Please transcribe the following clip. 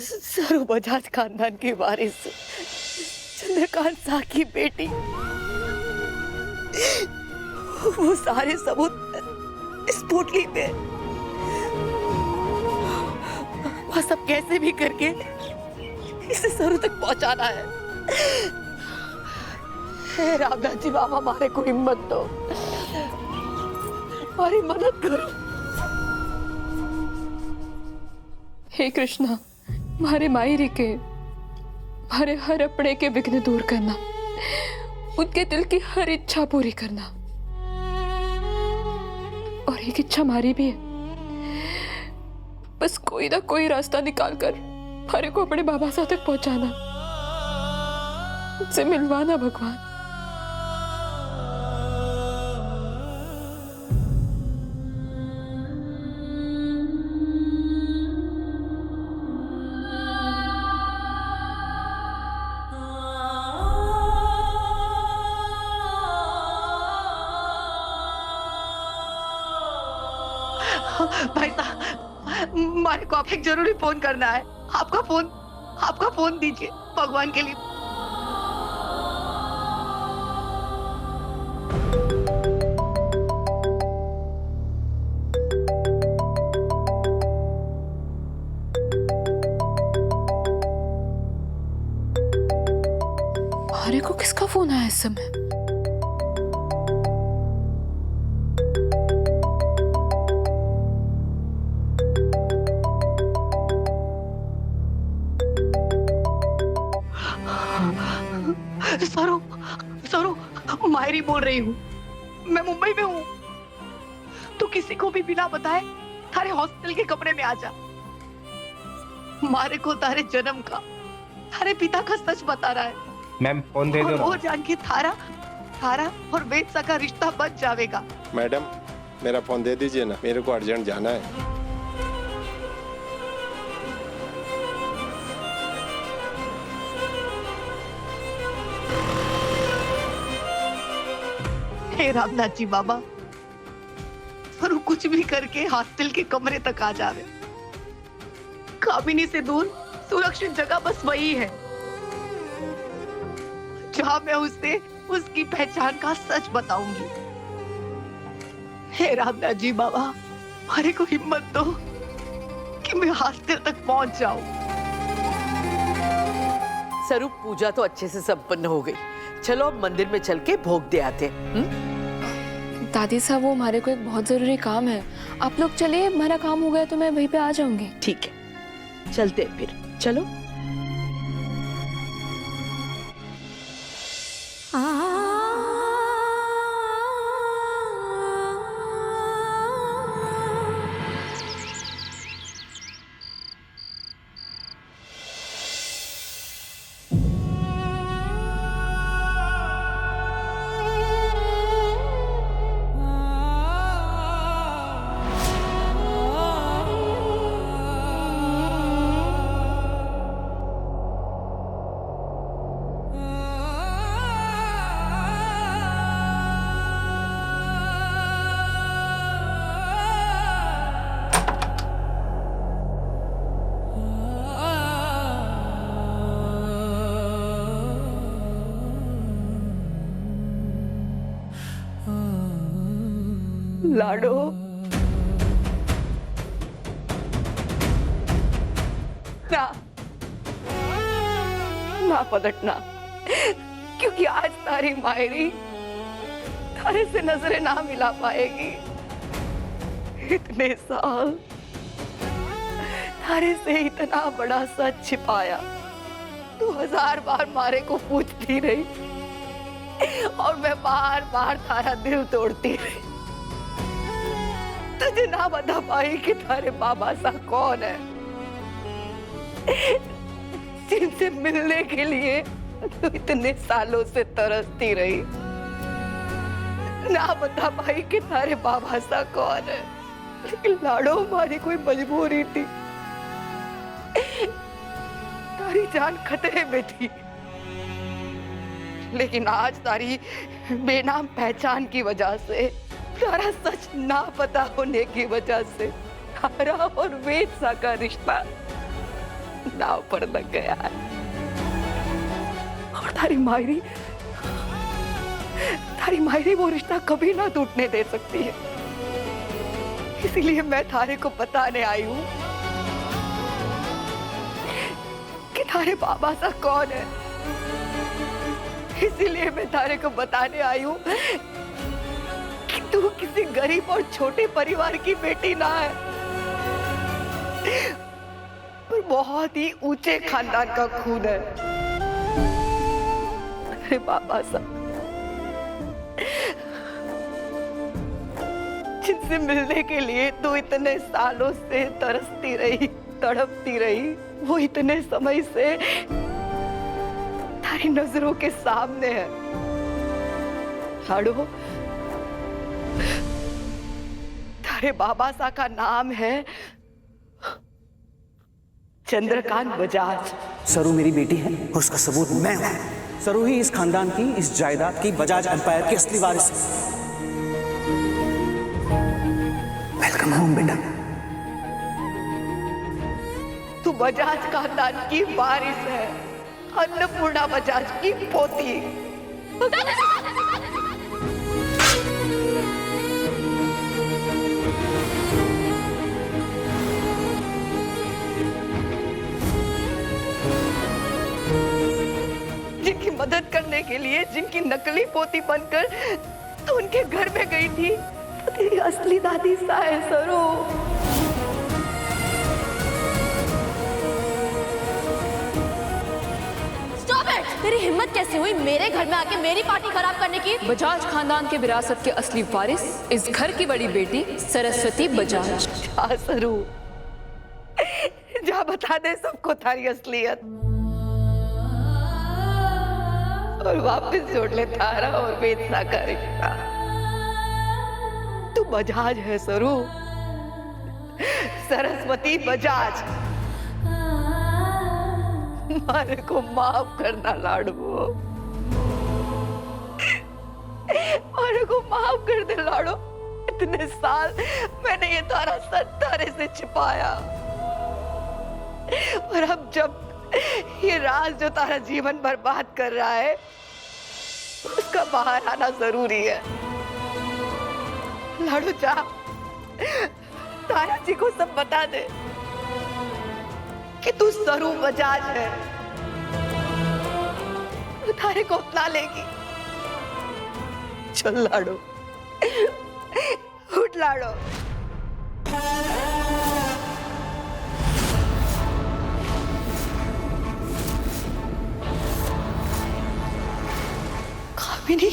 सरू बजाज खानदान की वारिस चंद्रकांत शाह की बेटी, वो सारे सबूत इस पोटली पे। वह सब कैसे भी करके इसे सरू तक पहुंचाना है। हे रामनाथ जी बाबा, हमारे को हिम्मत दो, हमारी मदद करो। हे कृष्णा, मारे मायरी के मारे हर अपने के विघ्न दूर करना, उनके दिल की हर इच्छा पूरी करना। और एक इच्छा हमारी भी है, बस कोई ना कोई रास्ता निकाल कर मारे को अपने बाबा साहब तक पहुंचाना, उनसे मिलवाना भगवान। भाई साहब, हमारे को आप एक जरूरी फोन करना है। आपका फोन दीजिए भगवान के लिए। मारे को किसका फोन आया इस समय? सरू, मायरी बोल रही हूँ। मैं मुंबई में हूँ। तू किसी को भी बिना बताए थारे हॉस्टल के कमरे में आ जा। मारे को तारे जन्म का, थारे पिता का सच बता रहा है। मैम फोन दे दो ना। वो जान के थारा और वेद का रिश्ता बच जाएगा। मैडम, मेरा फोन दे दीजिए ना, मेरे को अर्जेंट जाना है। हे रामनाथ जी बाबा, सरू कुछ भी करके हॉस्टल के कमरे तक आ जावे। कामिनी से दूर सुरक्षित जगह बस वही है जहां मैं उसे उसकी पहचान का सच बताऊंगी। हे रामनाथ जी बाबा, हमारे को हिम्मत दो कि मैं हॉस्टल तक पहुंच जाऊं। स्वरूप पूजा तो अच्छे से संपन्न हो गई। चलो अब मंदिर में चल के भोग दे आते। दादी साहब, वो हमारे को एक बहुत जरूरी काम है। आप लोग चलिए, हमारा काम हो गया तो मैं वहीं पे आ जाऊंगी। ठीक है, चलते हैं फिर। चलो। लाडो, ना पलटना, क्योंकि आज तारी मायरी तारे से नजरें ना मिला पाएगी। इतने साल तारे से इतना बड़ा सच छिपाया, तू 1000 बार मारे को पूछती रही और मैं बार बार तारा दिल तोड़ती रही। तुझे ना बता पाई कि तारे बाबा सा कौन है, जिनसे मिलने के लिए तू इतने सालों से तरसती रही। ना बता पाई कि तारे बाबा सा कौन है, लेकिन लाडो हमारी कोई मजबूरी थी। तारी जान खतरे में थी, लेकिन आज तारी बेनाम पहचान की वजह से, तारा सच ना पता होने की वजह से तारा और वेद सा का रिश्ता नाव पर लग गया है और तारी मायरी वो रिश्ता कभी ना टूटने दे सकती है। इसीलिए मैं थारे को बताने आई हूँ कि थारे बाबा सा कौन है। इसीलिए मैं थारे को बताने आई हूँ कि तू किसी गरीब और छोटे परिवार की बेटी ना है, पर बहुत ही ऊंचे खानदान का खून है। अरे बाबा साहब, जिनसे मिलने के लिए तू इतने सालों से तरसती रही, तड़पती रही, वो इतने समय से तारी नजरों के सामने है। लाडो, तारे बाबा सा का नाम है चंद्रकांत बजाज। सरू मेरी बेटी है और उसका सबूत मैं हूं। सरू ही इस खानदान की, इस जायदाद की, बजाज एम्पायर की असली वारिस है। वेलकम होम बेटा। तू बजाज खानदान की वारिस है, अन्नपूर्णा बजाज की पोती। जिनकी मदद करने के लिए, जिनकी नकली पोती बनकर तू उनके घर में गई थी, तो तेरी असली दादी सा है सरू। तेरी हिम्मत कैसे हुई मेरे घर में आके मेरी पार्टी खराब करने की? बजाज खानदान के विरासत के असली वारिस इस घर की बड़ी बेटी सरस्वती बजाज। जा सरू, जा बता दे सबको थारी असलियत और वापस जोड़ ले थारा और वेदना का रिश्ता। तू बजाज है सरू, सरस्वती बजाज। मारे को माफ करना लाडू, मारे को माफ कर दे लाडो। इतने साल मैंने ये तारा सच तारे से छिपाया, और अब जब ये राज जो तारा जीवन बर्बाद कर रहा है, उसका बाहर आना जरूरी है। लाडो जा, तारा जी को सब बता दे कि तू सरू बजाज है, वो तारे को अपना लेगी। चल लाडो, उठ लाडो। कामिनी,